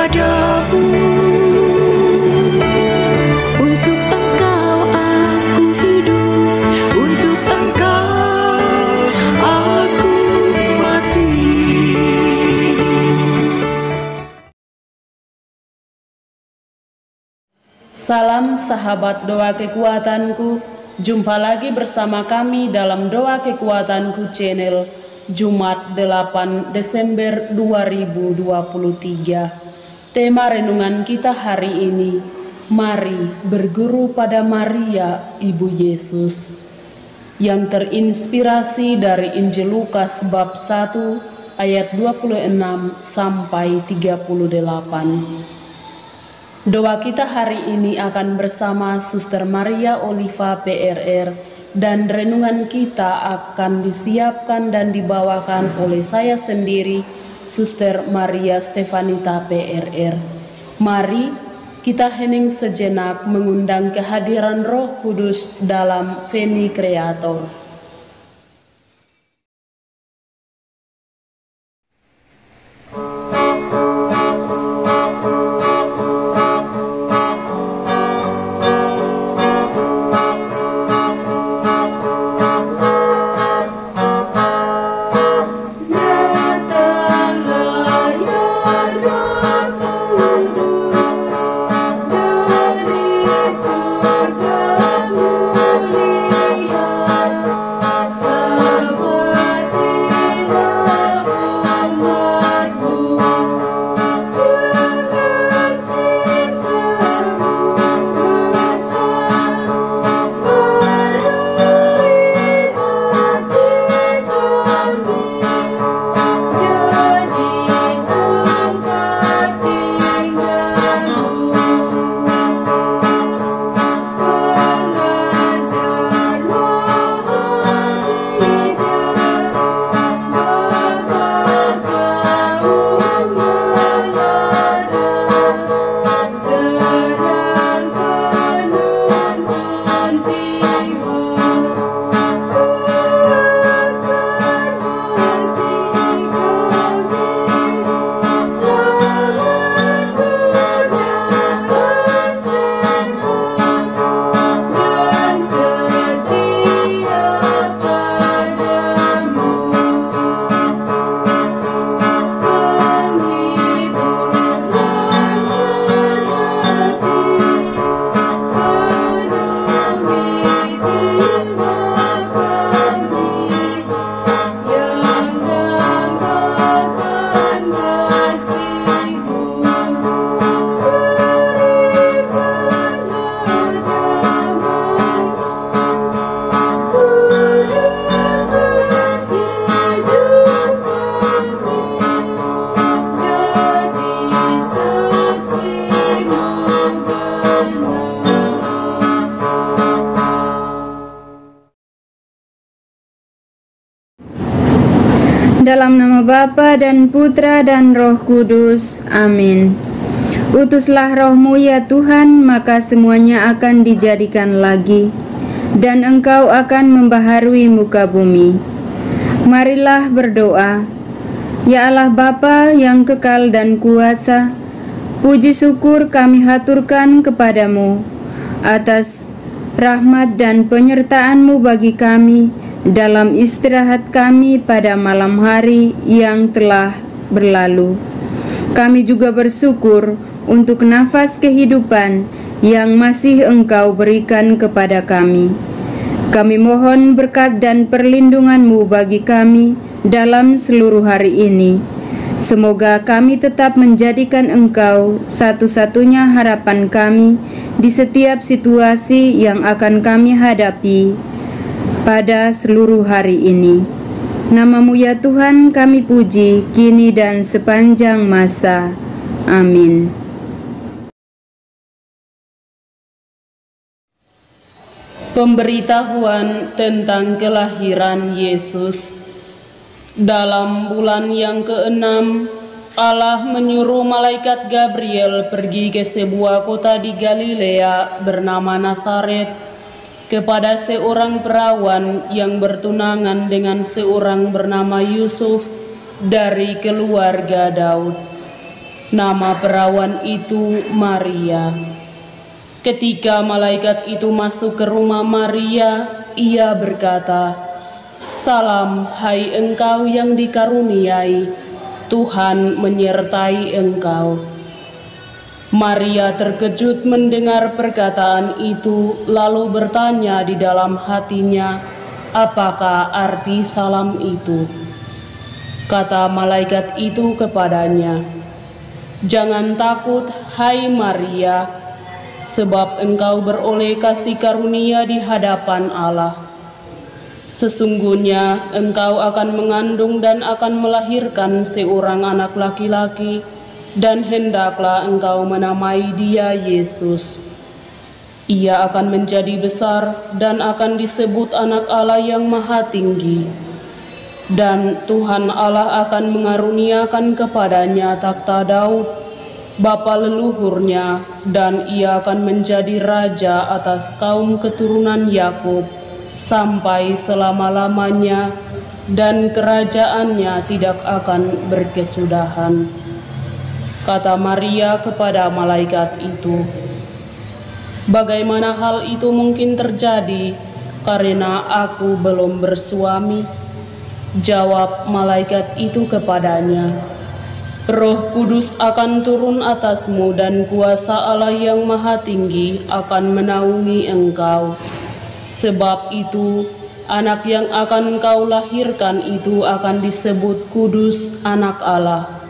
padamu. Untuk Engkau aku hidup, untuk Engkau aku mati. Salam sahabat doa kekuatanku, jumpa lagi bersama kami dalam Doa Kekuatanku channel Jumat 8 Desember 2023. Tema renungan kita hari ini, mari berguru pada Maria, Ibu Yesus, yang terinspirasi dari Injil Lukas bab 1 ayat 26 sampai 38. Doa kita hari ini akan bersama Suster Maria Oliva PRR, dan renungan kita akan disiapkan dan dibawakan oleh saya sendiri, Suster Maria Stefanita PRR. Mari kita hening sejenak mengundang kehadiran Roh Kudus dalam Veni Creator. Dalam nama Bapa dan Putra dan Roh Kudus. Amin. Utuslah Roh-Mu ya Tuhan, maka semuanya akan dijadikan lagi, dan Engkau akan membaharui muka bumi. Marilah berdoa. Ya Allah Bapa yang kekal dan kuasa, puji syukur kami haturkan kepadamu atas rahmat dan penyertaan-Mu bagi kami dalam istirahat kami pada malam hari yang telah berlalu. Kami juga bersyukur untuk nafas kehidupan yang masih Engkau berikan kepada kami. Kami mohon berkat dan perlindungan-Mu bagi kami dalam seluruh hari ini. Semoga kami tetap menjadikan Engkau satu-satunya harapan kami di setiap situasi yang akan kami hadapi pada seluruh hari ini. Nama-Mu ya Tuhan kami puji, kini dan sepanjang masa. Amin. Pemberitahuan tentang kelahiran Yesus. Dalam bulan yang ke-6, Allah menyuruh malaikat Gabriel pergi ke sebuah kota di Galilea bernama Nazaret, kepada seorang perawan yang bertunangan dengan seorang bernama Yusuf dari keluarga Daud. Nama perawan itu Maria. Ketika malaikat itu masuk ke rumah Maria, ia berkata, "Salam, hai engkau yang dikaruniai, Tuhan menyertai engkau." Maria terkejut mendengar perkataan itu, lalu bertanya di dalam hatinya, apakah arti salam itu? Kata malaikat itu kepadanya, "Jangan takut, hai Maria, sebab engkau beroleh kasih karunia di hadapan Allah. Sesungguhnya engkau akan mengandung dan akan melahirkan seorang anak laki-laki, dan hendaklah engkau menamai dia Yesus. Ia akan menjadi besar dan akan disebut Anak Allah yang Maha Tinggi. Dan Tuhan Allah akan mengaruniakan kepadanya takhta Daud, bapa leluhurnya, dan ia akan menjadi raja atas kaum keturunan Yakub sampai selama-lamanya, dan kerajaannya tidak akan berkesudahan." Kata Maria kepada malaikat itu, "Bagaimana hal itu mungkin terjadi, karena aku belum bersuami?" Jawab malaikat itu kepadanya, "Roh Kudus akan turun atasmu dan kuasa Allah yang Maha Tinggi akan menaungi engkau. Sebab itu, anak yang akan engkau lahirkan itu akan disebut Kudus, Anak Allah.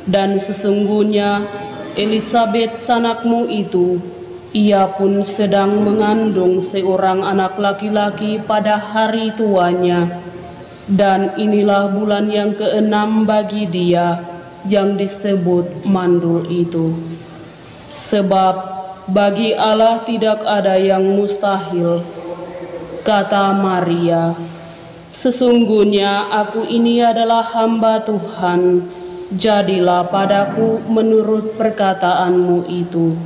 Dan sesungguhnya Elisabet sanakmu itu, ia pun sedang mengandung seorang anak laki-laki pada hari tuanya. Dan inilah bulan yang ke-6 bagi dia yang disebut mandul itu. Sebab bagi Allah tidak ada yang mustahil." Kata Maria, "Sesungguhnya aku ini adalah hamba Tuhan, jadilah padaku menurut perkataanmu itu."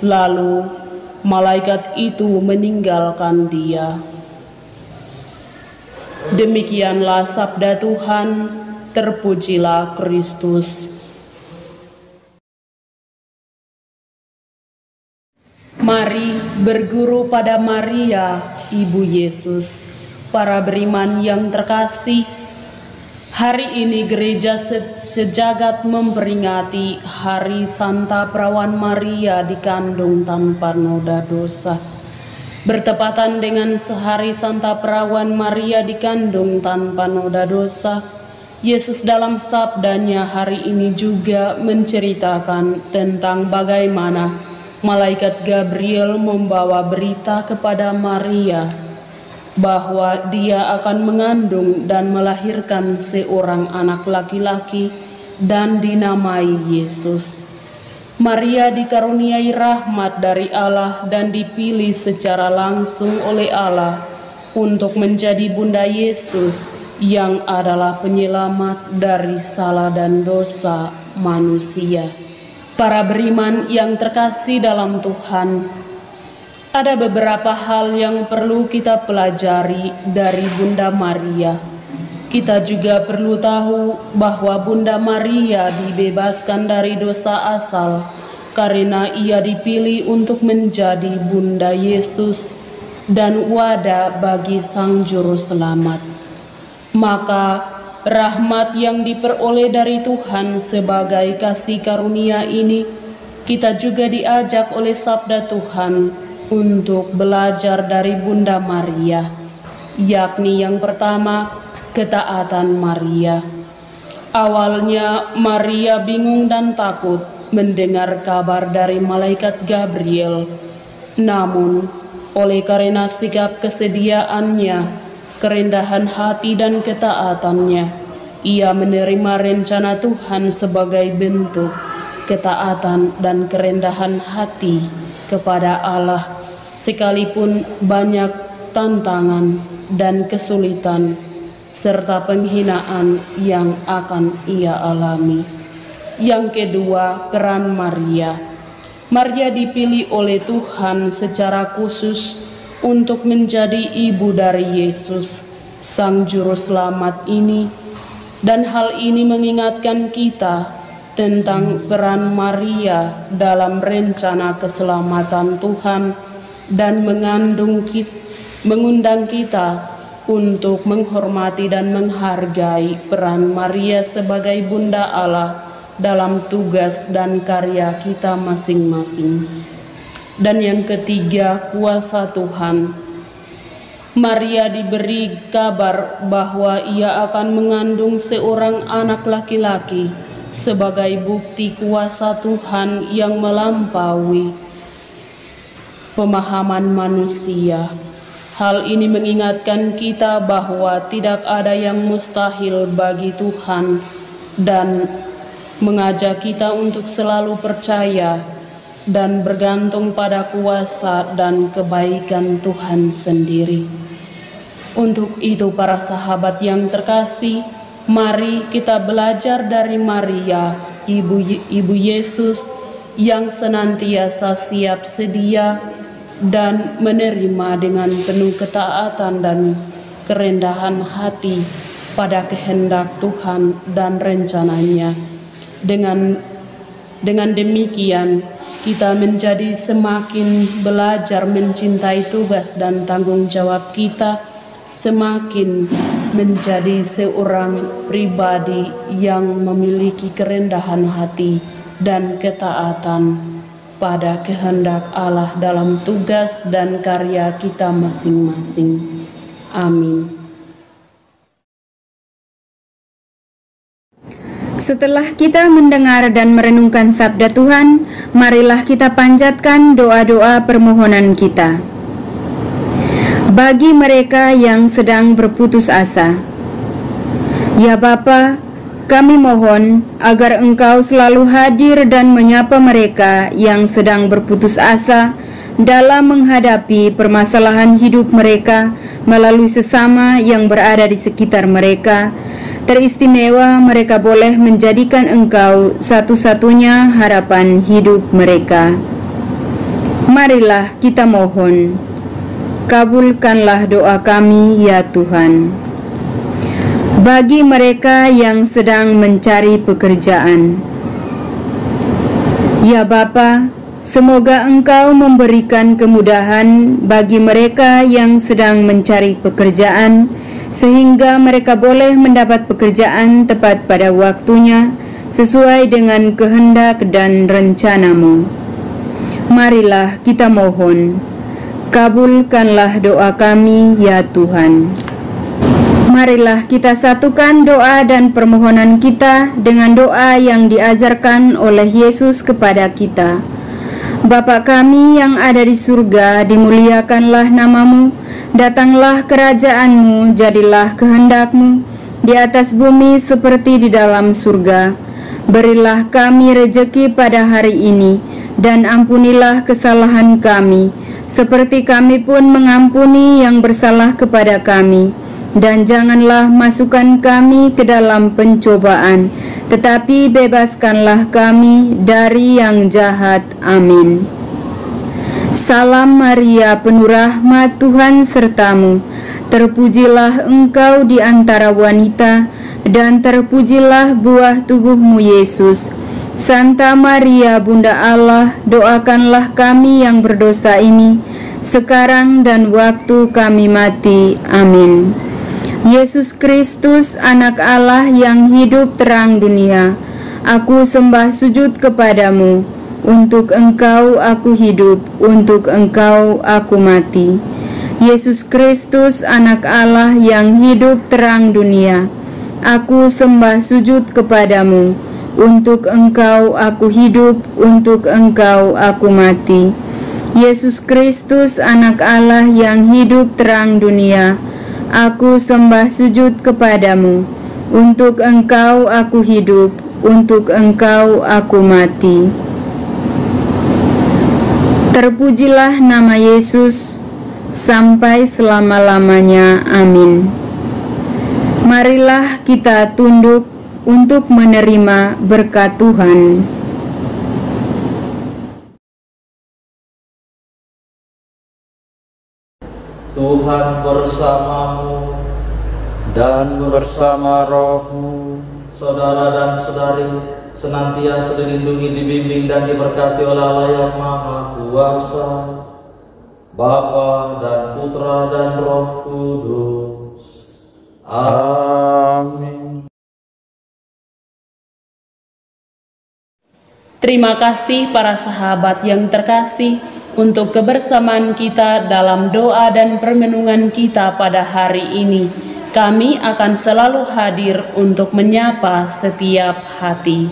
Lalu malaikat itu meninggalkan dia. Demikianlah sabda Tuhan. Terpujilah Kristus. Mari berguru pada Maria, Ibu Yesus. Para beriman yang terkasih, hari ini gereja sejagat memperingati Hari Santa Perawan Maria dikandung tanpa noda dosa. Bertepatan dengan sehari Santa Perawan Maria dikandung tanpa noda dosa, Yesus dalam sabdanya hari ini juga menceritakan tentang bagaimana malaikat Gabriel membawa berita kepada Maria bahwa dia akan mengandung dan melahirkan seorang anak laki-laki dan dinamai Yesus. Maria dikaruniai rahmat dari Allah dan dipilih secara langsung oleh Allah untuk menjadi Bunda Yesus, yang adalah penyelamat dari salah dan dosa manusia. Para beriman yang terkasih dalam Tuhan, ada beberapa hal yang perlu kita pelajari dari Bunda Maria. Kita juga perlu tahu bahwa Bunda Maria dibebaskan dari dosa asal karena ia dipilih untuk menjadi Bunda Yesus dan wadah bagi Sang Juru Selamat. Maka rahmat yang diperoleh dari Tuhan sebagai kasih karunia ini, kita juga diajak oleh sabda Tuhan untuk belajar dari Bunda Maria, yakni yang pertama, ketaatan Maria. Awalnya Maria bingung dan takut mendengar kabar dari malaikat Gabriel. Namun, oleh karena sikap kesediaannya, kerendahan hati dan ketaatannya, ia menerima rencana Tuhan sebagai bentuk ketaatan dan kerendahan hati kepada Allah, sekalipun banyak tantangan dan kesulitan serta penghinaan yang akan ia alami. Yang kedua, peran Maria. Maria dipilih oleh Tuhan secara khusus untuk menjadi ibu dari Yesus, Sang Juru Selamat ini, dan hal ini mengingatkan kita tentang peran Maria dalam rencana keselamatan Tuhan dan mengundang kita untuk menghormati dan menghargai peran Maria sebagai Bunda Allah dalam tugas dan karya kita masing-masing. Dan yang ketiga, kuasa Tuhan. Maria diberi kabar bahwa ia akan mengandung seorang anak laki-laki sebagai bukti kuasa Tuhan yang melampaui pemahaman manusia. Hal ini mengingatkan kita bahwa tidak ada yang mustahil bagi Tuhan dan mengajak kita untuk selalu percaya dan bergantung pada kuasa dan kebaikan Tuhan sendiri. Untuk itu, para sahabat yang terkasih, mari kita belajar dari Maria, Ibu Yesus, yang senantiasa siap sedia dan menerima dengan penuh ketaatan dan kerendahan hati pada kehendak Tuhan dan rencananya. Dengan demikian, kita menjadi semakin belajar mencintai tugas dan tanggung jawab kita, semakin menjadi seorang pribadi yang memiliki kerendahan hati dan ketaatan pada kehendak Allah dalam tugas dan karya kita masing-masing. Amin. Setelah kita mendengar dan merenungkan sabda Tuhan, marilah kita panjatkan doa-doa permohonan kita. Bagi mereka yang sedang berputus asa, ya Bapa, kami mohon agar Engkau selalu hadir dan menyapa mereka yang sedang berputus asa dalam menghadapi permasalahan hidup mereka melalui sesama yang berada di sekitar mereka. Teristimewa mereka boleh menjadikan Engkau satu-satunya harapan hidup mereka. Marilah kita mohon, kabulkanlah doa kami ya Tuhan. Bagi mereka yang sedang mencari pekerjaan, ya Bapa, semoga Engkau memberikan kemudahan bagi mereka yang sedang mencari pekerjaan, sehingga mereka boleh mendapat pekerjaan tepat pada waktunya, sesuai dengan kehendak dan rencana-Mu. Marilah kita mohon, kabulkanlah doa kami ya Tuhan. Marilah kita satukan doa dan permohonan kita dengan doa yang diajarkan oleh Yesus kepada kita. Bapa kami yang ada di surga, dimuliakanlah nama-Mu. Datanglah kerajaan-Mu, jadilah kehendak-Mu di atas bumi seperti di dalam surga. Berilah kami rejeki pada hari ini, dan ampunilah kesalahan kami, seperti kami pun mengampuni yang bersalah kepada kami. Dan janganlah masukkan kami ke dalam pencobaan, tetapi bebaskanlah kami dari yang jahat. Amin. Salam Maria, penuh rahmat, Tuhan sertamu. Terpujilah engkau di antara wanita, dan terpujilah buah tubuhmu Yesus. Santa Maria, Bunda Allah, doakanlah kami yang berdosa ini, sekarang dan waktu kami mati. Amin. Yesus Kristus, Anak Allah yang hidup terang dunia, aku sembah sujud kepadamu. Untuk Engkau aku hidup, untuk Engkau aku mati. Yesus Kristus, Anak Allah yang hidup terang dunia, aku sembah sujud kepadamu. Untuk Engkau aku hidup, untuk Engkau aku mati. Yesus Kristus, Anak Allah yang hidup terang dunia, aku sembah sujud kepadamu. Untuk Engkau aku hidup, untuk Engkau aku mati. Terpujilah nama Yesus sampai selama-lamanya. Amin. Marilah kita tunduk untuk menerima berkat Tuhan. Tuhan bersamamu dan bersama rohmu. Saudara dan saudari, senantiasa dilindungi, dibimbing, dan diberkati oleh Allah yang Maha Kuasa, Bapa dan Putra dan Roh Kudus. Amin. Terima kasih para sahabat yang terkasih untuk kebersamaan kita dalam doa dan permenungan kita pada hari ini. Kami akan selalu hadir untuk menyapa setiap hati.